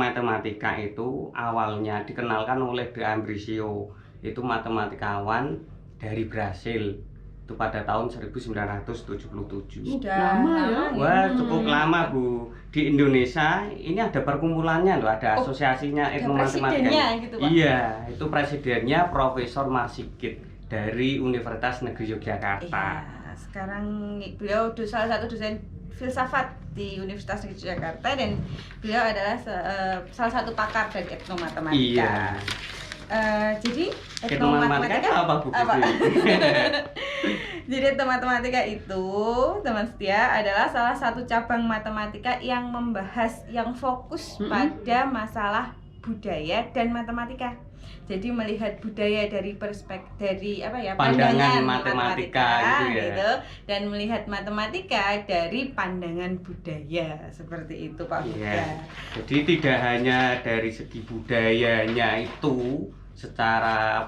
matematika itu awalnya dikenalkan oleh De Ambrossio. Itu matematikawan dari Brasil. Itu pada tahun 1977. Lama ya. Wah, cukup lama, Bu. Di Indonesia ini ada perkumpulannya loh, ada asosiasinya etnomatematika. Gitu, Pak. Iya, itu presidennya Profesor Marsikit dari Universitas Negeri Yogyakarta. Iya, sekarang beliau salah satu dosen filsafat di Universitas Negeri Yogyakarta dan beliau adalah salah satu pakar dari etnomatematika. Iya. Jadi etnomatematika itu apa, Bu? Jadi etnomatematika itu, teman setia, adalah salah satu cabang matematika yang membahas, yang fokus pada masalah budaya dan matematika. Jadi melihat budaya dari pandangan matematika gitu, dan melihat matematika dari pandangan budaya, seperti itu, Pak Buda. Iya. Jadi tidak hanya dari segi budayanya itu secara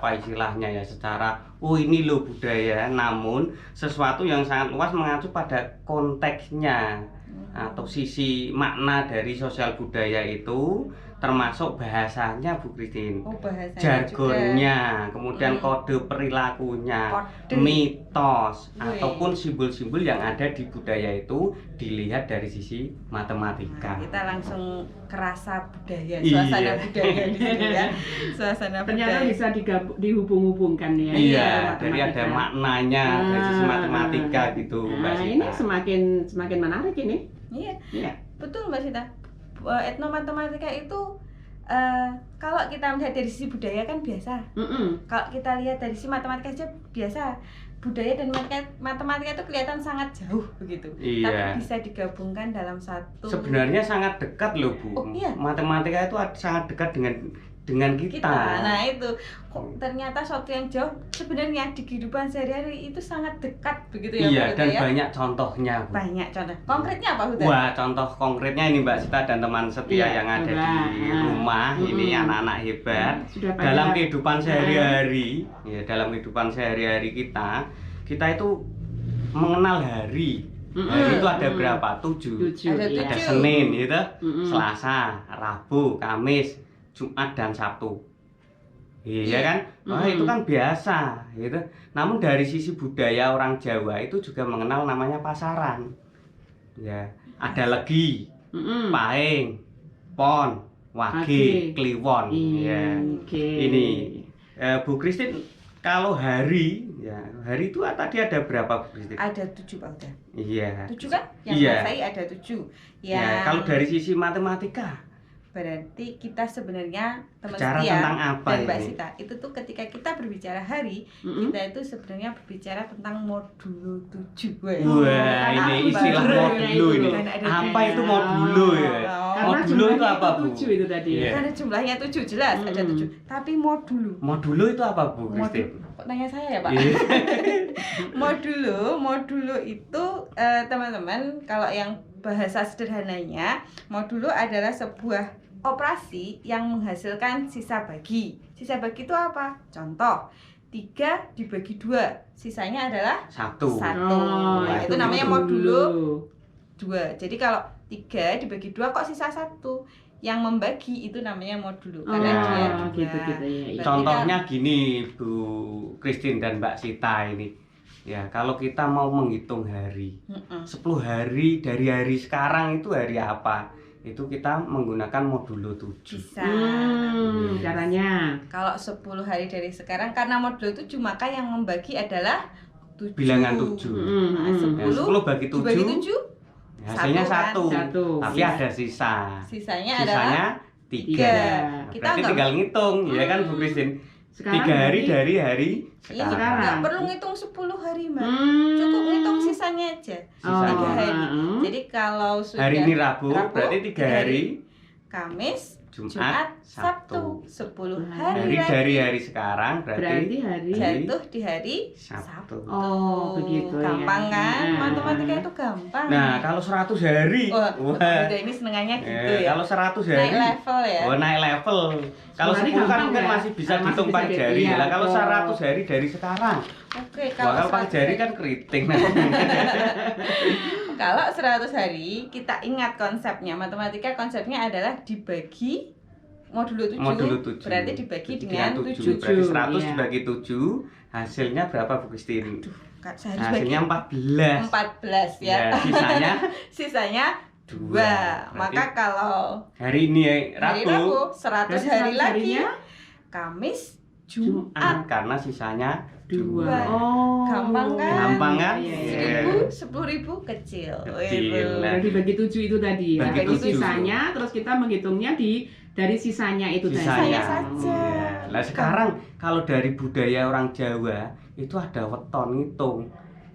secara ini loh budaya, namun sesuatu yang sangat luas mengacu pada konteksnya atau sisi makna dari sosial budaya itu, termasuk bahasanya, Bu Christine, jargonnya, kemudian kode perilakunya, mitos, ataupun simbol-simbol yang ada di budaya itu dilihat dari sisi matematika. Nah, kita langsung kerasa budaya, suasana budaya di sini ya. Suasana ternyata bisa dihubung-hubungkan ya. Iya, dari ada maknanya dari sisi matematika gitu, Mbak Sita. Ini semakin menarik ini. Iya. Betul, Mbak Sita. Etnomatematika itu kalau kita melihat dari sisi budaya kan biasa. Kalau kita lihat dari sisi matematika saja biasa. Budaya dan matematika itu kelihatan sangat jauh begitu. Iya. Tapi bisa digabungkan dalam satu. Sebenarnya sangat dekat loh, Bu. Oh, iya. Matematika itu sangat dekat dengan kita. Nah itu kok ternyata sesuatu yang jauh sebenarnya di kehidupan sehari-hari itu sangat dekat begitu ya, iya, Bu dan ya? Banyak contohnya, Bu. Banyak contoh. Konkretnya apa, Bu? Wah, contoh konkretnya ini Mbak Sita dan teman setia yang ada di rumah ini, anak-anak hebat. Dalam kehidupan sehari-hari, ya, dalam kehidupan sehari-hari kita itu mengenal hari. Hari itu ada berapa? 7. Ada Senin, gitu, Selasa, Rabu, Kamis, Jumat, dan Sabtu. Iya kan? Wah, itu kan biasa, gitu. Namun dari sisi budaya orang Jawa itu juga mengenal namanya pasaran. Ya, ada Legi, Pahing, Pon, Wage, Kliwon. Ya. Ini Bu Christine, kalau hari itu tadi ada berapa, Bu Christine? Ada 7, Pak Uda. Iya. 7 kan? Yang saya ada 7. Ya, kalau dari sisi matematika berarti kita sebenarnya teman setia dan Mbak Sita itu tuh ketika kita berbicara hari, kita itu sebenarnya berbicara tentang modulo 7. Wah, ini istilah modulo ini. Apa itu modulo ya? Modulo itu apa, Bu? 7 itu tadi. Karena jumlahnya 7 jelas ada 7. Tapi modulo itu apa, Bu Christine? Kok nanya saya ya, Pak? Modulo itu teman-teman, kalau yang bahasa sederhananya, modulo adalah sebuah operasi yang menghasilkan sisa bagi. Sisa bagi itu apa? Contoh, 3 dibagi 2, sisanya adalah 1. Nah, itu namanya modulo 2. Jadi kalau 3 dibagi 2 kok sisa 1? Yang membagi itu namanya modulo, karena dia 2. Gitu, ya. Contohnya gini, Bu Christine dan Mbak Sita ini. Ya, kalau kita mau menghitung hari, 10 hari dari hari sekarang itu hari apa? Itu kita menggunakan modulo 7. Bisa. Caranya. Kalau 10 hari dari sekarang, karena modulo 7 maka yang membagi adalah 7. Bilangan 7. Nah, 10 bagi 7. Hasilnya 1. Tapi ada Sisanya adalah 3. Berarti tinggal ngitung, ya kan, Bu Christine? 3 hari dari hari sekarang. Nggak perlu ngitung 10 hari, Mbak. Cukup ngitung sisanya aja. 3 hari. Jadi kalau sudah hari ini Rabu berarti 3 hari. Kamis, Jumat, Sabtu. 10 hari dari hari sekarang berarti hari jatuh di hari Sabtu. Oh, begitu. Gampang kan? Matematika itu gampang. Nah, kalau 100 hari. Wah, ini senengannya gitu ya. Kalau 100 hari naik level ya. Naik level. Kalau 10 kan mungkin masih bisa dihitung pakai jari. Lah kalau 100 hari dari sekarang. Oke, kalau pakai jari kan keriting. Kalau 100 hari, kita ingat konsepnya. Matematika konsepnya adalah dibagi modulo 7. Modulo 7. Berarti dibagi dengan 7. Berarti 100 Iya. dibagi 7, hasilnya berapa Bu Christine? Kak, saya harus bagi Hasilnya 14. 14 ya. Ya, sisanya Sisanya 2. Berarti Maka kalau hari ini hari Rabu, Rabu 100 Berarti hari 100 lagi, harinya Kamis, Jumat. Jumat. karena sisanya 2. Dua. Oh. Gampang kan? Gampang kan? Iya, iya. Iya. 10.000 kecil. Kecil. Itu. Nah, Berarti bagi 7 itu tadi ya. Bagi Bagi 7. sisanya terus kita menghitungnya dari sisanya itu tadi. Sisanya saja. Iya. Nah sekarang kalau dari budaya orang Jawa itu ada weton ngitung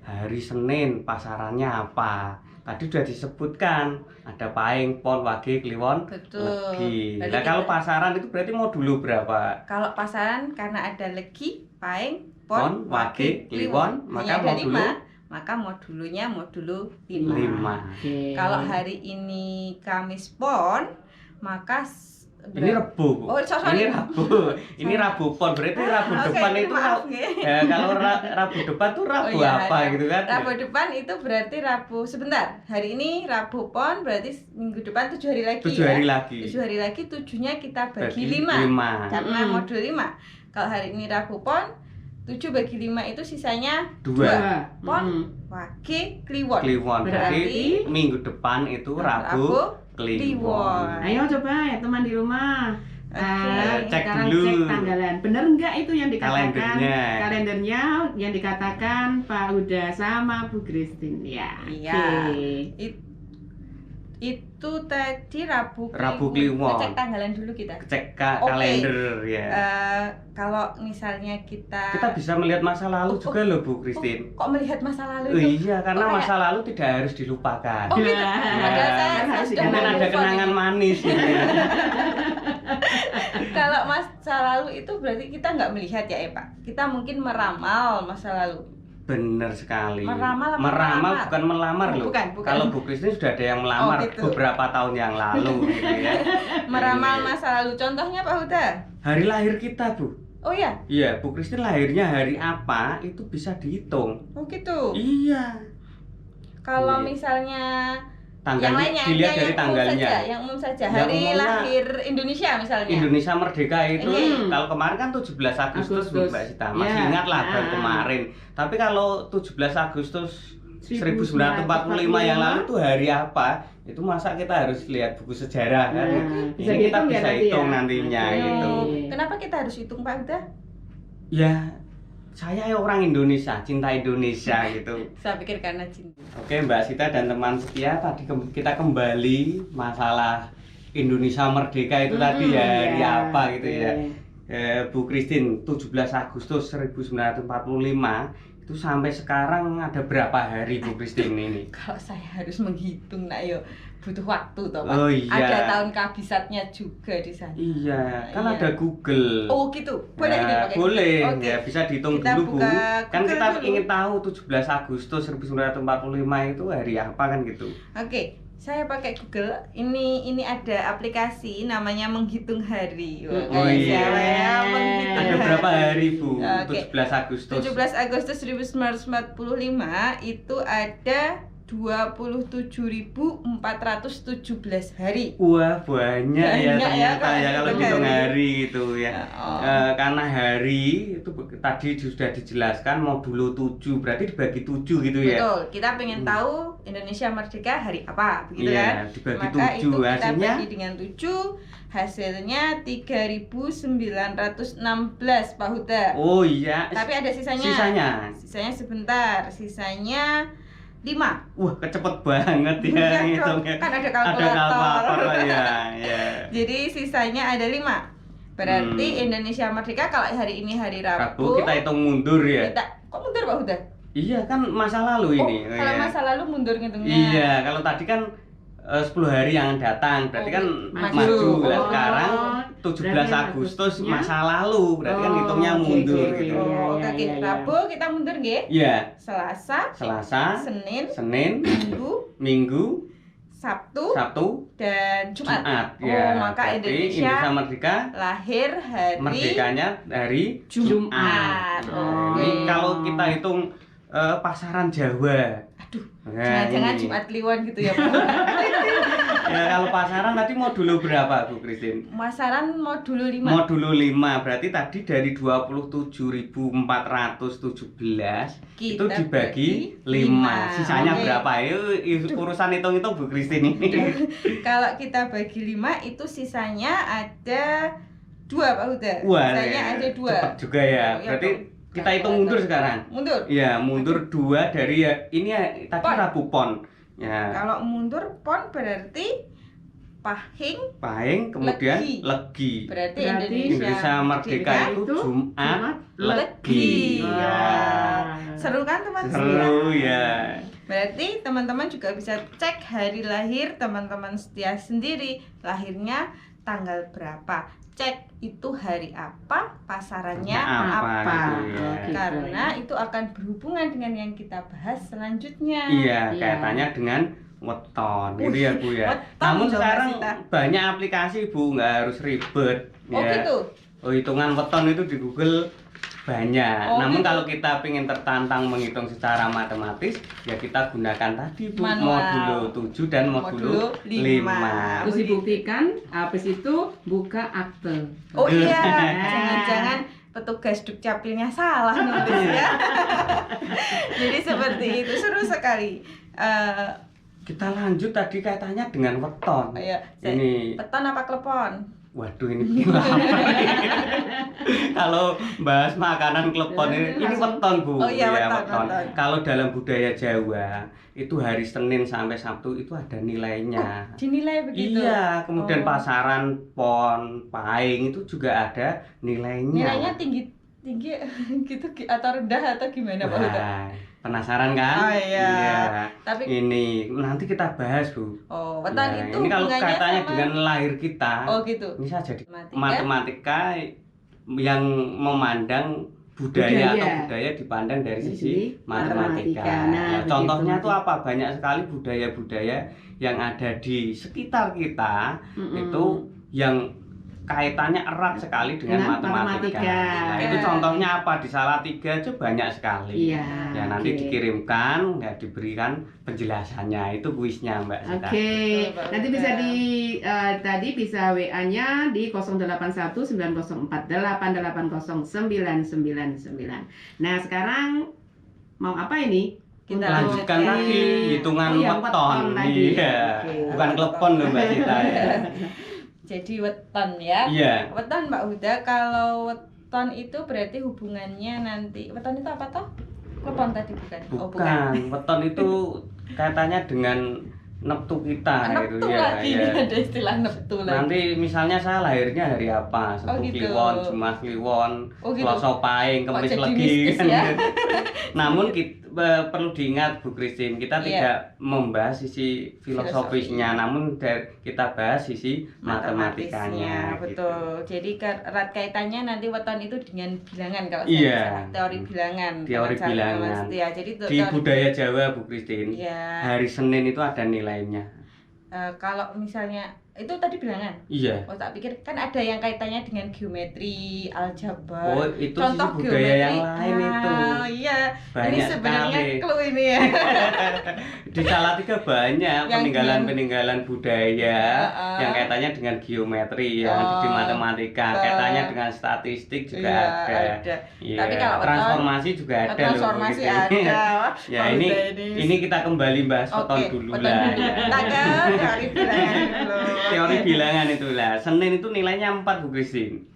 hari Senin pasarannya apa. Tadi sudah disebutkan ada paing, pon, wage, kliwon, Betul. legi. Berarti Nah kalau kita- pasaran itu berarti modulo berapa? Kalau pasaran karena ada legi, paing, Pon, pon, wage, kliwon, maka hanya ada modulo 5, maka modulunya modulo 5. 5. Oke. Kalau hari ini Kamis pon, maka Ini Rebo, Bu. Oh, sorry. Ini Rabu. Ini Rabu pon. Berarti Rabu Oke, depan itu maaf, nggih. kalau Rabu depan tuh Rabu Oh, iya, apa iya. gitu kan? Rabu depan itu berarti Rabu sebentar. Hari ini Rabu pon berarti minggu depan 7 hari lagi 7 hari lagi. 7 hari lagi 7-nya kita bagi Bagi 5. 5. Karena Mm. modul 5. Kalau hari ini Rabu pon 7 bagi 5 itu sisanya 2. Pon. Mm. wage, kliwon. Kliwon. Berarti Berarti minggu depan itu Rabu Kliwon. Kliwon. Ayo coba ya teman di rumah. Oke. Cek Sekarang dulu. cek tanggalan. Bener nggak itu yang dikatakan? Kalendernya. Kalendernya yang dikatakan Pak Huda sama Bu Christine ya. Iya. Oke. Itu tadi Rabu Kliwon. Cek tanggalan dulu kita. Cek Oke. kalender ya. Kalau misalnya kita Kita bisa melihat masa lalu juga loh Bu Christine. kok melihat masa lalu Oh, itu? iya, karena Oh, kayak- masa lalu tidak harus dilupakan. Oh, gitu. Ya. Padahal saya Kan harus sudah Mungkin dikenang. ada move on kenangan ini. manis gitu ya. Kalau masa lalu itu berarti kita nggak melihat ya, Pak. Kita mungkin meramal masa lalu. Bener sekali. Meramal apa Meramal melamar? bukan melamar Oh, loh. bukan. Kalau Bu Christine sudah ada yang melamar gitu. beberapa tahun yang lalu gitu ya. Meramal Iya. masa lalu. Contohnya Pak Huda. Hari lahir kita, Bu. Oh iya. Iya, Bu Christine lahirnya hari apa itu bisa dihitung. Oh gitu. Iya. Kalau Iya. misalnya Tanggal yang lainnya, dilihat yang dari umum tanggalnya. saja, yang umum saja. Yang Hari umumnya- lahir Indonesia misalnya. Indonesia Merdeka itu Hmm. kalau kemarin kan 17 Agustus, Agustus. Mbak Sita. Masih Ya. ingat lah baru Ah. kemarin. Tapi kalau 17 Agustus 1945 yang lalu itu hari apa? Itu masa kita harus lihat buku sejarah kan? Nah, bisa Ini kita dihitung ya bisa nanti hitung ya? nantinya Oke. gitu. Kenapa kita harus hitung Pak Huda? Ya, saya orang Indonesia, cinta Indonesia gitu. Saya pikir karena cinta. Oke Mbak Sita dan teman setia, tadi kita kembali masalah Indonesia Merdeka itu tadi ya, hari apa gitu ya. Bu Christine, 17 Agustus 1945 itu sampai sekarang ada berapa hari Bu Christine ini? Kalau saya harus menghitung, nah yo butuh waktu toh Pak. Oh iya. Ada tahun kabisatnya juga di sana. Iya, kan Iya. ada Google. Oh gitu. Boleh Ya, ini pakai boleh, Google? Oke. ya bisa dihitung Kita dulu Bu. buka Kan Google kita dulu. ingin tahu 17 Agustus 1945 itu hari apa kan gitu. Oke, saya pakai Google. Ini ada aplikasi namanya menghitung hari. Wah, Oh, kayak iya. siapa ya, menghitung Ada berapa hari Bu? Oke. 17 Agustus. 17 Agustus 1945 itu ada 27.417 hari. Wah banyak ya Banyak ya, ternyata kalau ya kalau hitung hitung hari. hari itu ya. Oh. Karena hari itu tadi sudah dijelaskan modulo 7 berarti dibagi 7 gitu ya. Betul, kita pengen tahu Indonesia Merdeka hari apa, begitu Iya, kan? dibagi Maka 7 itu kita hasilnya bagi dengan 7, hasilnya 3.916 Pak Huda. Oh iya. Tapi ada sisanya. Sisanya sebentar, sisanya 5. Wah, kecepet banget ya Iya, ngitungnya. kan ada Ada kalkulator. kalkulator ya, ya. Jadi sisanya ada 5. Berarti Indonesia Merdeka kalau hari ini hari Rabu, Rabu kita hitung mundur ya. kok mundur Pak Huda? Iya kan masa lalu ini. Oh, kalau ya. masa lalu mundur ngitungnya. Iya, kalau tadi kan 10 hari yang datang, berarti kan Maju. maju. Lah Oh, sekarang 17 berarti Agustus Agustusnya? masa lalu, berarti kan Oh, hitungnya oke, mundur oke, gitu. Iya, Oh, iya, oke. iya. Rabu kita mundur nggih. Iya, Selasa, Selasa, Senin, Senin, Minggu, Minggu, Sabtu, Sabtu, dan Jumat. Jumat. Oh, Ya, maka berarti Indonesia Merdeka lahir hari merdekanya dari Jumat. Nah, ini Oke. kalau kita hitung pasaran Jawa Waduh, Nah, jangan-jangan ini. Jumat Kliwon gitu ya, Bu. Ya kalau pasaran tadi modulo berapa Bu Christine? Pasaran modulo 5. Modulo 5 berarti tadi dari 27.417 itu Kita dibagi bagi 5. Sisanya Oke. berapa? Itu urusan hitung-hitung Bu Christine ini. Kalau kita bagi 5 itu sisanya ada 2, Pak Huda. Wah, Sisanya ya, ada 2. cepet juga ya. Oh, iya, Berarti Bang. kita hitung mundur sekarang. Mundur. Ya, mundur 2 dari ya ini ya tadi Pon. Rabu Pon. Ya. Kalau mundur pon berarti Pahing, Pahing kemudian Legi. Legi. berarti Berarti Indonesia Merdeka Merdeka itu itu Jumat Jumat Legi. Legi. Ya. Seru kan teman-teman? Seru ya. Berarti teman-teman juga bisa cek hari lahir teman-teman setia sendiri. Lahirnya tanggal berapa? Cek itu hari apa, pasarannya Apa apa. gitu ya. Oh, gitu. Karena itu akan berhubungan dengan yang kita bahas selanjutnya. Iya, Iya. kaitannya dengan weton gitu ya Bu ya. Weton Namun dong, sekarang Mbak Sita. banyak aplikasi Bu, nggak harus ribet. Oh ya. gitu. Oh, hitungan weton itu di Google banyak. Oh, Namun gitu. kalau kita ingin tertantang menghitung secara matematis, ya kita gunakan tadi Bu, Manual. modulo 7 dan modulo Modulo 5. 5. Terus dibuktikan, habis itu buka akte. Oh iya, jangan-jangan petugas Dukcapilnya salah nulis ya. Jadi seperti itu, seru sekali. Kita lanjut tadi kaitannya dengan weton. Oh iya, Ini peton apa klepon? waduh ini kalau bahas makanan klepon ini weton Bu. Oh iya, Ya, weton. Kalau dalam budaya Jawa itu hari Senin sampai Sabtu itu ada nilainya. Dinilai begitu. Iya, kemudian Oh. pasaran pon, pahing itu juga ada nilainya. Nilainya tinggi gitu atau rendah atau gimana Pak Huda? Wah, penasaran kan? Oh iya. Tapi Ini nanti kita bahas Bu. oh, weton Ya, itu ini kalau hubungannya kaitannya sama- dengan lahir kita. Oh gitu. Ini saja di Matematika. matematika yang memandang budaya atau Budaya. budaya dipandang dari Dari sisi sisi matematika. matematika. Nah, Ya, contohnya begitu. tuh apa? Banyak sekali budaya-budaya yang ada di sekitar kita itu yang kaitannya erat sekali dengan Dengan matematika. matematika. Nah, itu contohnya apa? Di Salatiga aja banyak sekali. Iya. Ya nanti oke. dikirimkan, ya diberikan penjelasannya. Itu kuisnya Mbak Sita. Oke, Betul, Pak nanti Huda. bisa tadi bisa WA-nya di 081904880999. Nah, sekarang mau apa ini? Kita Lanjutkan lanjutkan. lagi hitungan Oh, iya, weton. weton tadi. Iya. Oke. Bukan klepon loh Mbak Sita ya. Jadi weton ya. Iya. Weton Mbak Huda, kalau weton itu berarti hubungannya nanti. Weton itu apa toh? Klepon tadi bukan? Oh, Bukan, weton itu kaitannya dengan neptu kita Neptu gitu ya. lagi, ya. ada istilah neptu lagi. Nanti misalnya saya lahirnya hari apa? Sabtu gitu. Kliwon, Jumat Kliwon, Oh, gitu. Selasa Pahing, Kok Kamis jadi Legi mistis kan. ya? Namun perlu diingat Bu Christine, kita Iya. tidak membahas sisi filosofisnya, Filosofi. namun kita bahas sisi matematikanya. Betul. gitu. Jadi erat kaitannya nanti weton itu dengan bilangan kalau saya Iya. nggak salah. Teori bilangan. Teori Kalau saya bilangan. teman setia. Jadi Di budaya Jawa Bu Christine, Iya. hari Senin itu ada nilainya. Kalau misalnya itu tadi bilangan. Iya. Oh, tak pikir kan ada yang kaitannya dengan geometri, aljabar. Oh, itu Contoh sisi budaya geometri. yang lain itu. Oh iya. Ini Banyak sebenarnya sekali. clue ini ya. Di Salatiga banyak Yang peninggalan budaya Heeh. yang kaitannya dengan geometri ya, Oh, di matematika, betul. kaitannya dengan statistik juga Iya, ada. Iya. Tapi kalau weton- transformasi juga ada loh. Transformasi Bu Christine. ada. Wah, Ya Pak ini Huda ini kita kembali bahas weton dulu weton lah. dulu. Ya. Kita ke teori bilangan dulu. Teori bilangan itulah. Senin itu nilainya 4 Bu Christine.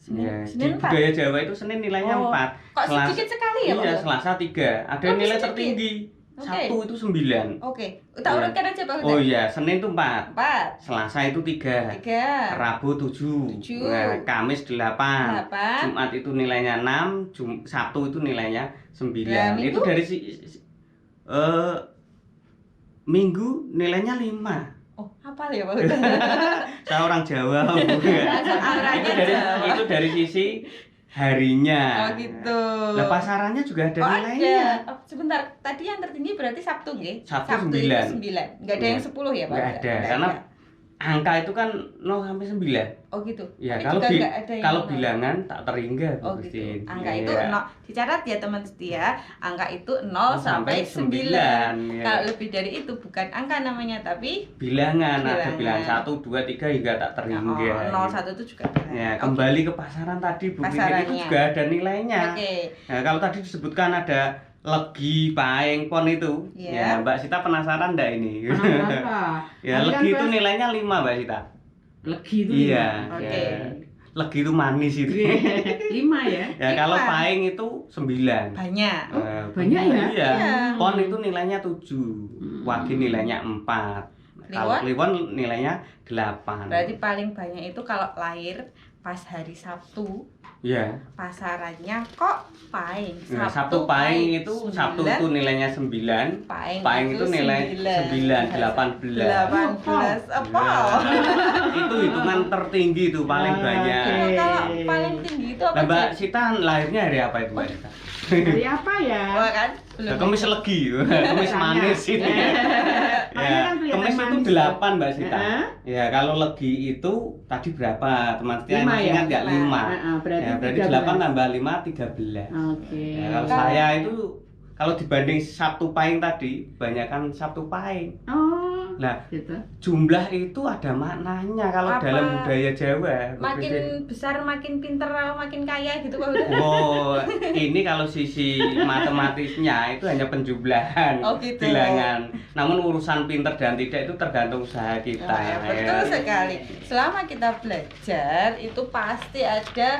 Ya, Senin di 4? budaya Jawa itu Senin nilainya Oh, 4. Kok Selasa- sedikit sekali ya, Pak? Iya, Huda? Selasa 3. Ada Oh, nilai sedikit. tertinggi. Oke. Sabtu itu 9. Oke, kita Iya. urutkan aja Pak Huda. Oh iya, Senin itu 4. 4, Selasa itu 3. 3, Rabu 7. 7. Nah, Kamis 8. 8. Jumat itu nilainya 6, Sabtu itu nilainya 9. Lah, Minggu? Itu dari Minggu nilainya 5. Oh, hafal ya Pak Huda? Saya orang Jawa, Bu. Langsung auranya Jawa. itu dari sisi harinya. Oh gitu. Lah pasarannya juga ada Oh, nilainya. ada. Oh, sebentar, tadi yang tertinggi berarti Sabtu nggih? Sabtu itu 9. 9. Enggak ada yang 10 ya Pak? Nggak Huda? ada, karena angka itu kan 0 sampai 9. Oh gitu. Ya, Tapi kalau juga nggak ada yang kalau nol. bilangan tak terhingga Bu Oh Christine. gitu. Angka Iya. itu nol. Dicatat ya teman setia, angka itu 0 sampai 9. 9. Kalau lebih dari itu bukan angka namanya tapi Bilangan, ada Bilangan. bilangan 1, 2, 3 hingga tak terhingga. 0 1 itu juga bilangan. Ya, Oke. kembali ke pasaran tadi Bu Christine, itu Pasarannya. juga ada nilainya. Oke. Nah, kalau tadi disebutkan ada legi, paeng, pon itu. Iya. Ya, Mbak Sita penasaran enggak ini? Kenapa? Ya, Tadi kan legi itu pas- nilainya 5 Mbak Sita. Legi itu Iya. Oke. Ya. Legi itu manis itu. 5 ya. Ya, kalau Lima. paeng itu 9. Banyak. Banyak ya? Iya. Iya. Pon itu nilainya 7. Wagi nilainya 4. Kalau kliwon nilainya 8. Berarti paling banyak itu kalau lahir pas hari Sabtu, Iya. pasarannya kok paeng. Nah, Sabtu paeng itu Sabtu itu nilainya 9. Paeng itu nilai 9, 18. 18. Apa? Itu hitungan tertinggi itu paling banyak. Itu kalau paling tinggi itu apa? Nah, Mbak Cek? Sita lahirnya hari apa itu, Mbak Sita? Dari apa ya? Wah kan? Nah, kemis legi, kemis manis ini. Ya, kan kelihatan kemis itu manis, 8 Mbak Sita. Heeh. Ya, kalau legi itu tadi berapa? Teman setia 5 masih ya? ingat nggak? 5. Berarti, Ya, berarti 13. 8 tambah 5 13. Oke. Ya, kalau saya itu kalau dibanding Sabtu Pahing tadi, banyakan Sabtu Pahing. Oh, Nah, gitu. jumlah itu ada maknanya kalau Apa? dalam budaya Jawa. Bu Christine. Makin besar makin pinter atau makin kaya gitu Pak udah. Oh, ini kalau sisi matematisnya itu hanya penjumlahan Oh, gitu. bilangan. Namun urusan pinter dan tidak itu tergantung usaha kita. Oh, ya, betul sekali. Selama kita belajar itu pasti ada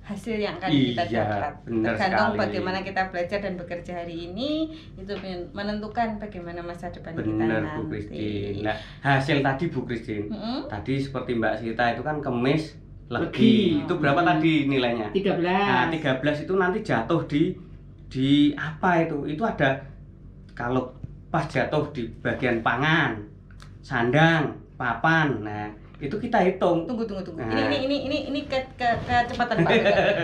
hasil yang akan kita Iya, dapat. benar Tergantung sekali. bagaimana kita belajar dan bekerja hari ini itu menentukan bagaimana masa depan kita Benar nanti. Bu Christine. Nah, hasil tadi Bu Christine. Mm-mm. Tadi seperti Mbak Sita itu kan kemis Legi. legi. Itu berapa tadi nilainya? 13. Nah, 13 itu nanti jatuh di apa itu? Itu ada kalau pas jatuh di bagian pangan, sandang, papan. Nah, itu kita hitung. Tunggu. Nah. Ini kecepatan Pak.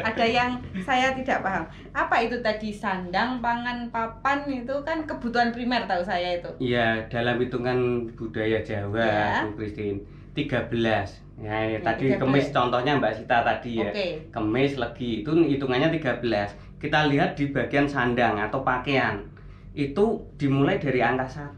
Ada yang saya tidak paham. Apa itu tadi sandang, pangan, papan itu kan kebutuhan primer tahu saya itu. Iya, dalam hitungan budaya Jawa, Ya. Bu Christine. 13. Ya, Ya, tadi 13. kemis contohnya Mbak Sita tadi ya. Oke. Kemis legi itu hitungannya 13. Kita lihat di bagian sandang atau pakaian. Itu dimulai dari angka 1.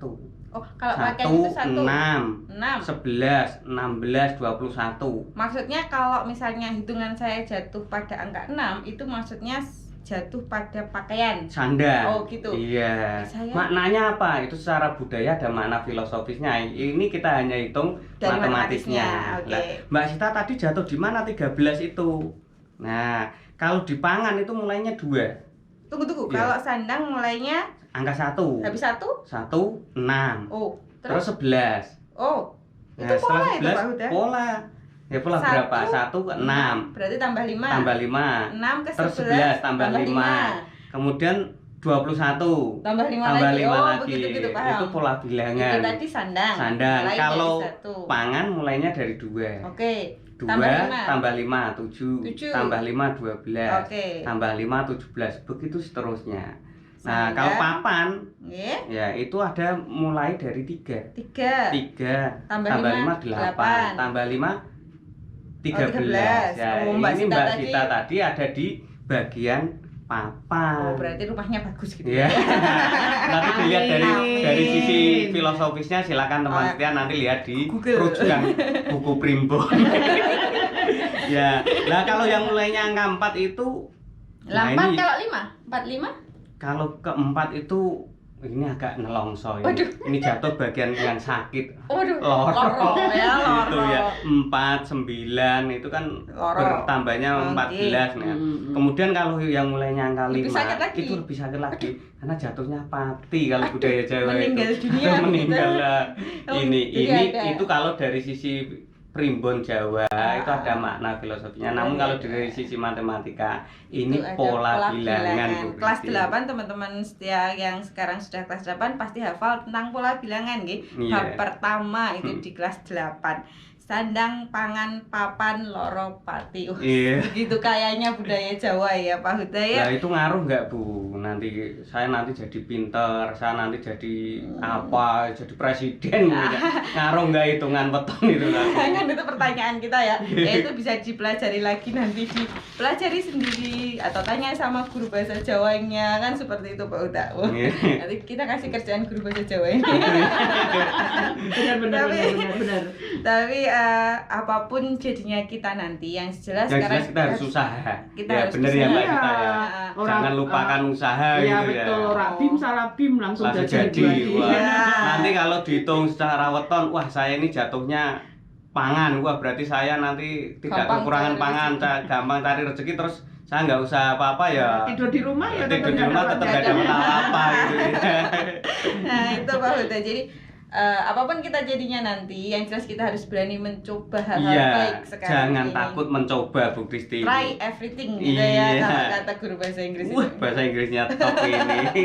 Oh, kalau pakaian itu 1 6, 6. 11, 16, 21. Maksudnya kalau misalnya hitungan saya jatuh pada angka 6 itu maksudnya jatuh pada pakaian. Sandang. Oh, gitu. Iya. Saya- Maknanya apa? Itu secara budaya ada makna filosofisnya. Ini kita hanya hitung Dari matematisnya. matematisnya, oke. Nah, Mbak Sita tadi jatuh di mana 13 itu? Nah, kalau di pangan itu mulainya 2. Tunggu. Iya. Kalau sandang mulainya Angka 1. habis 1? 1, 6. Oh, Terus terus 11. oh. Nah, Itu pola itu Pak 11 Huda. pola. Ya pola berapa? 1 ke 6. Berarti tambah 5. Tambah 5. 6 ke Terus 11 tambah 5. Kemudian 21. Tambah 5 Tambah lagi. 5 Oh, lagi. begitu paham. Itu pola bilangan. Itu tadi sandang. Sandang. Mulai Kalau dari 1. pangan mulainya dari 2. Oke. 2 Tambah 5. tambah 5 7. 7. Tambah 5 12. Oke. Tambah 5 17. Begitu seterusnya. Nah, Sandang. kalau papan Nggih. ya itu ada mulai dari 3. 3. 3 Tambah 5 5, 8 tambah 5 13. 13. Ya, Oh, Mbak ini Sita Mbak tadi- Sita tadi ada di bagian papan. Oh, berarti rumahnya bagus gitu. Ya. Nanti dilihat Amin. dari sisi filosofisnya silakan teman Oh, setia nanti lihat di Google. rujukan buku Primbon. Ya. Nah, kalau yang mulainya angka 4 itu nah, Lambat ini kalau 5? 45? kalau keempat itu ini agak nelongso ini. Waduh. Ini jatuh bagian yang sakit. Waduh, Loro. loro ya, loro. Itu ya 4, 9 itu kan Loro. bertambahnya Oke. 14 nah. Kemudian kalau yang mulainya angka 5 Lebih sakit lagi. itu lebih sakit lagi karena jatuhnya pati kalau budaya Jawa Meninggal itu. dunia Meninggal gitu. lah. Oh, Ini jadi ada. itu kalau dari sisi primbon Jawa itu ada makna filosofinya. Namun kalau dari sisi matematika ini Itu ada pola bilangan Bu Kelas Christine. 8 teman-teman setia yang sekarang sudah kelas 8 pasti hafal tentang pola bilangan nggih. Iya. Bab pertama itu di kelas 8. sandang, pangan, papan, loro, pati. Iya. Begitu kayaknya budaya Jawa ya Pak Huda ya. Nah itu ngaruh nggak Bu? Nanti saya nanti jadi pinter, saya nanti jadi apa, jadi presiden gitu. Ngaruh nggak hitungan weton itu nanti? Kan itu pertanyaan kita ya. Ya itu bisa dipelajari lagi nanti, dipelajari sendiri atau tanya sama guru bahasa Jawanya kan seperti itu Pak Huda. Nanti kita kasih kerjaan guru bahasa Jawa ini. Benar. Tapi apapun jadinya kita nanti yang jelas Yang sekarang jelas kita harus usaha. Kita Ya harus bener ya Mbak usaha. kita ya. Jangan lupakan usaha Iya gitu betul, ya. ora bim salah bim langsung Langsung jadi. jadi. Wah. Iya. Nanti kalau dihitung secara weton, wah saya ini jatuhnya pangan. Wah berarti saya nanti tidak Gampang kekurangan cari pangan, gampang cari rezeki terus saya nggak usah apa-apa ya. Tidur di rumah ya Tidur di rumah tetap nggak gak ada dapat apa gitu ya. Nah itu Pak Huda. Jadi apapun kita jadinya nanti, yang jelas kita harus berani mencoba hal-hal Iya, baik sekarang jangan ini. takut mencoba Bu Kristi. Try everything gitu ya Iya. kalau kata guru bahasa Inggris Wah, itu. bahasa Inggrisnya top ini.